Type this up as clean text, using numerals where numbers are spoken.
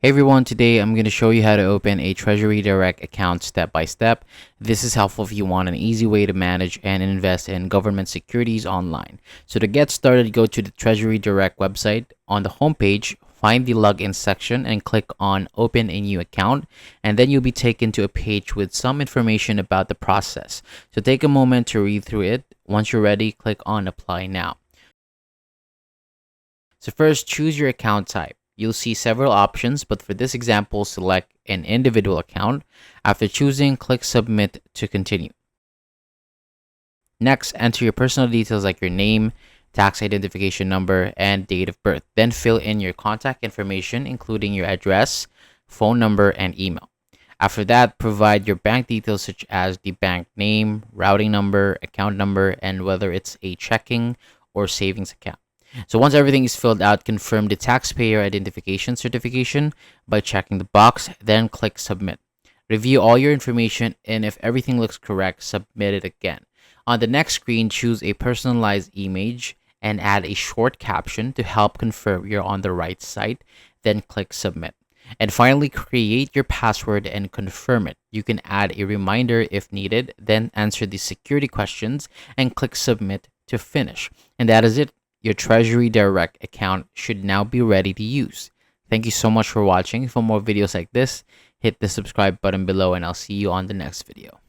Hey everyone, today I'm going to show you how to open a Treasury Direct account step by step. This is helpful if you want an easy way to manage and invest in government securities online. So to get started, go to the Treasury Direct website. On the homepage, find the login section and click on open a new account, and then you'll be taken to a page with some information about the process. So take a moment to read through it. Once you're ready, click on apply now. So first, choose your account type. You'll see several options, but for this example, select an individual account. After choosing, click Submit to continue. Next, enter your personal details like your name, tax identification number, and date of birth. Then fill in your contact information, including your address, phone number, and email. After that, provide your bank details such as the bank name, routing number, account number, and whether it's a checking or savings account. So once everything is filled out, confirm the taxpayer identification certification by checking the box, then click Submit. Review all your information, and if everything looks correct, submit it again. On the next screen, choose a personalized image and add a short caption to help confirm you're on the right site, then click Submit. And finally, create your password and confirm it. You can add a reminder if needed, then answer the security questions and click Submit to finish. And that is it. Your Treasury Direct account should now be ready to use. Thank you so much for watching. For more videos like this, hit the subscribe button below and I'll see you on the next video.